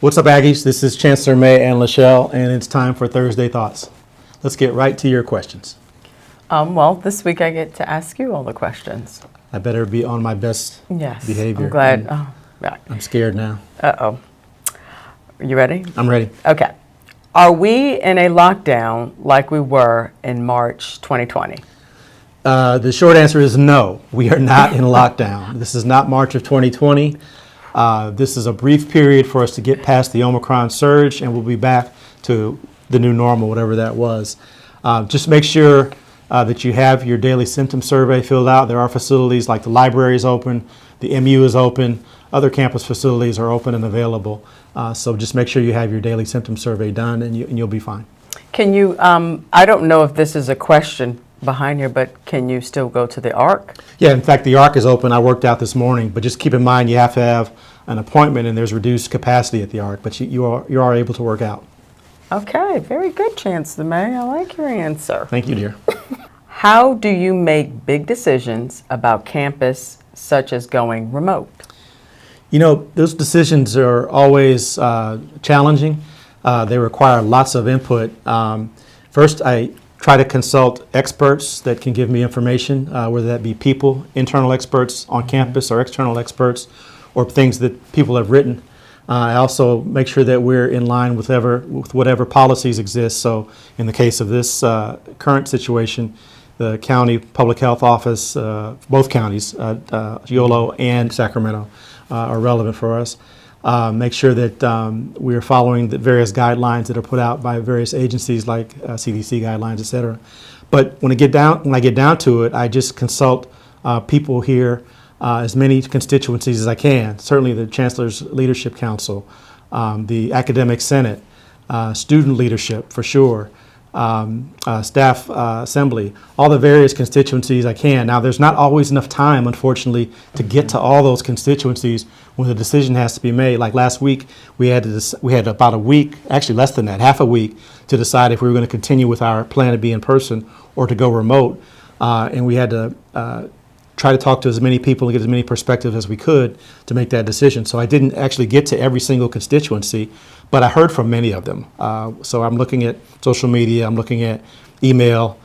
What's up, Aggies? This is Chancellor May and Lachelle, and it's time for Thursday Thoughts. Let's get right to your questions. Well, this week I get to ask you all the questions. I better be on my best Yes, behavior. I'm glad. I'm scared now. Uh-oh. You ready? I'm ready. Okay. Are we in a lockdown like we were in March 2020? The short answer is no. We are not in lockdown. This is not March of 2020. This is a brief period for us to get past the Omicron surge, and we'll be back to the new normal, whatever that was. Just make sure that you have your daily symptom survey filled out. There are facilities like the library is open, the MU is open, other campus facilities are open and available. So just make sure you have your daily symptom survey done, and you'll be fine. Can you, I don't know if this is a question behind here, but can you still go to the ARC? Yeah, in fact, the ARC is open. I worked out this morning, but just keep in mind you have to have an appointment, and there's reduced capacity at the ARC, but you are able to work out. Okay, very good, Chancellor May. I like your answer. Thank you, dear. How do you make big decisions about campus, such as going remote? You know, those decisions are always challenging. They require lots of input. First, I try to consult experts that can give me information, whether that be people, internal experts on campus, or external experts, or things that people have written. I also make sure that we're in line with whatever policies exist. So in the case of this current situation, the county public health office, both counties, Yolo and Sacramento, are relevant for us. Make sure that we are following the various guidelines that are put out by various agencies like CDC guidelines, et cetera. But when I get down to it, I just consult people here, as many constituencies as I can. Certainly the Chancellor's Leadership Council, the Academic Senate, student leadership for sure, staff assembly, all the various constituencies I can. Now, there's not always enough time, unfortunately, to get to all those constituencies when the decision has to be made. Like last week, we had about a week, actually less than that, half a week, to decide if we were going to continue with our plan to be in person or to go remote. And we had to try to talk to as many people and get as many perspectives as we could to make that decision. So I didn't actually get to every single constituency, but I heard from many of them. So I'm looking at social media, I'm looking at email.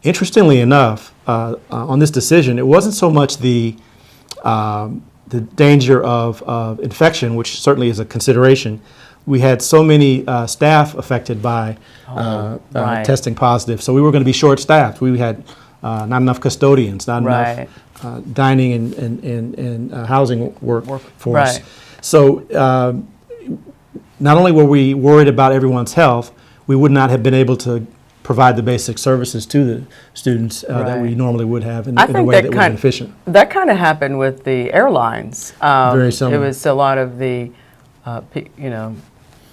Interestingly enough, on this decision, it wasn't so much the danger of infection, which certainly is a consideration. We had so many staff affected by Right. testing positive, so we were going to be short-staffed. We had not enough custodians, not Right. enough dining and housing work for us. Right. So not only were we worried about everyone's health, we would not have been able to provide the basic services to the students that we Right. normally would have in I a think way that was efficient. That kind of happened with the airlines. Very similar. It was a lot of the,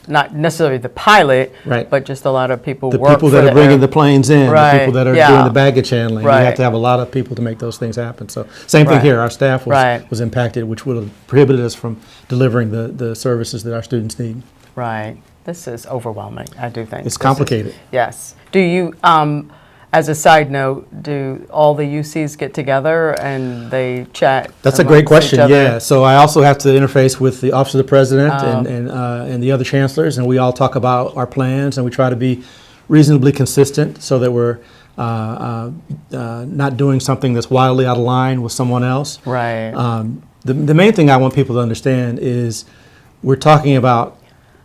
not necessarily the pilot, Right. but just a lot of people The work people for that are the bringing the planes in, the Right, people that are yeah. doing the baggage handling. You have Right. to have a lot of people to make those things happen. So same thing Right. here. Our staff Right. was impacted, which would have prohibited us from delivering the services that our students need. Right. This is overwhelming, I do think. It's complicated. Yes. Do you, as a side note, do all the UCs get together and they chat? That's a great amongst question. each other? Yeah. So I also have to interface with the Office of the President and the other chancellors, and we all talk about our plans, and we try to be reasonably consistent so that we're not doing something that's wildly out of line with someone else. Right. The main thing I want people to understand is we're talking about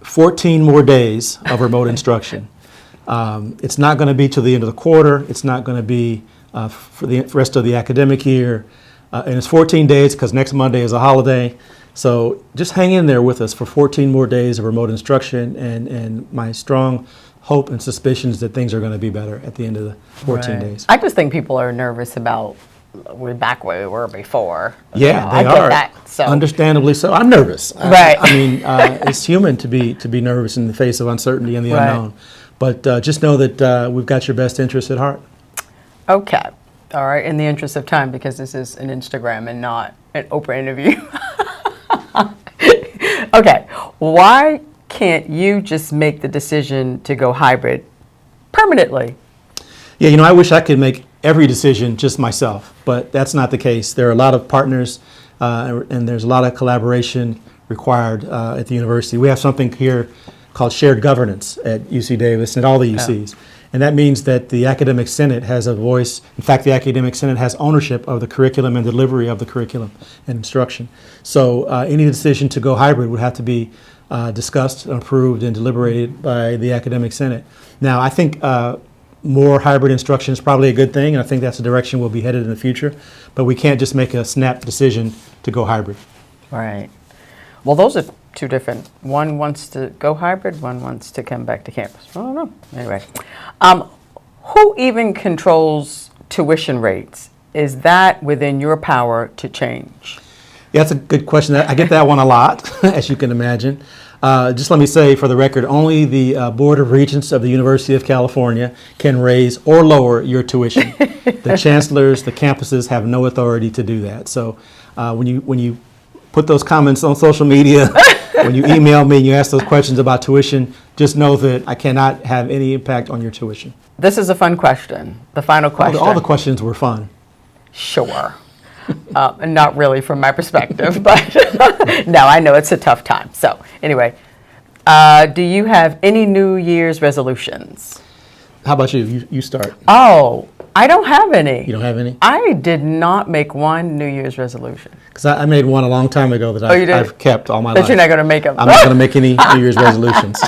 14 more days of remote instruction. It's not going to be till the end of the quarter. It's not going to be for the rest of the academic year. And it's 14 days because next Monday is a holiday. So just hang in there with us for 14 more days of remote instruction. And my strong hope and suspicion is that things are going to be better at the end of the 14 Right. days. I just think people are nervous about we're back where we were before. Yeah, I they get are. that, so. Understandably so. I'm nervous. Right. I mean, it's human to be nervous in the face of uncertainty and the Right. unknown. But just know that we've got your best interests at heart. Okay. All right. In the interest of time, because this is an Instagram and not an Oprah interview. Okay. Why can't you just make the decision to go hybrid permanently? Yeah, you know, I wish I could make every decision just myself, but that's not the case. There are a lot of partners and there's a lot of collaboration required at the university. We have something here called shared governance at UC Davis and all the UCs. And that means that the Academic Senate has a voice. In fact, the Academic Senate has ownership of the curriculum and delivery of the curriculum and instruction. So any decision to go hybrid would have to be discussed, approved, and deliberated by the Academic Senate. Now, I think more hybrid instruction is probably a good thing, and I think that's the direction we'll be headed in the future. But we can't just make a snap decision to go hybrid. Right. Well, those are two different. One wants to go hybrid, one wants to come back to campus. I don't know. Anyway, who even controls tuition rates? Is that within your power to change? Yeah, that's a good question. I get that one a lot, as you can imagine. Just let me say, for the record, only the Board of Regents of the University of California can raise or lower your tuition. The chancellors, the campuses have no authority to do that. So when you put those comments on social media, when you email me and you ask those questions about tuition, just know that I cannot have any impact on your tuition. This is a fun question. The final question. All the questions were fun. Sure. Not really from my perspective, but no, I know it's a tough time. So anyway, do you have any New Year's resolutions? How about you? You start. Oh, I don't have any. You don't have any? I did not make one New Year's resolution. Because I made one a long time ago that I've kept all my life. But you're not going to make them. I'm not going to make any New Year's resolutions.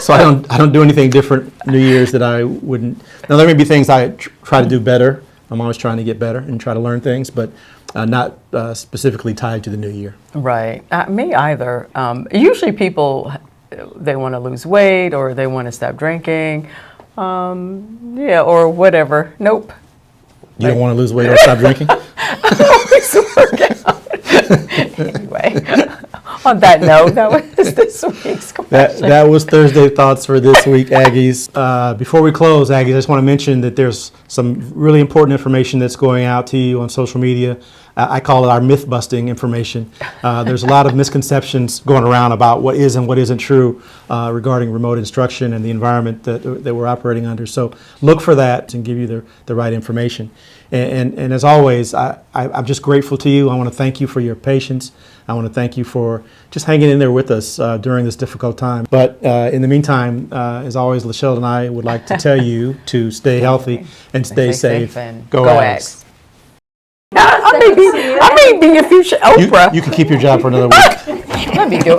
So I don't do anything different New Year's that I wouldn't. Now there may be things I try to do better. I'm always trying to get better and try to learn things, but not specifically tied to the new year. Right. Me either. Usually people, they want to lose weight or they want to stop drinking. Yeah, or whatever. Nope. You don't want to lose weight or stop drinking? Always work out. Anyway, on that note, that was this week's question. That was Thursday Thoughts for this week, Aggies. Before we close, Aggies, I just want to mention that there's some really important information that's going out to you on social media. I call it our myth-busting information. There's a lot of misconceptions going around about what is and what isn't true regarding remote instruction and the environment that we're operating under. So look for that and give you the right information. And as always, I'm just grateful to you. I want to thank you for your patience. I want to thank you for just hanging in there with us during this difficult time. But in the meantime, as always, Lachelle and I would like to tell you to stay healthy and stay safe. And Go Aggies. I may be your future Oprah. You can keep your job for another week. Let me do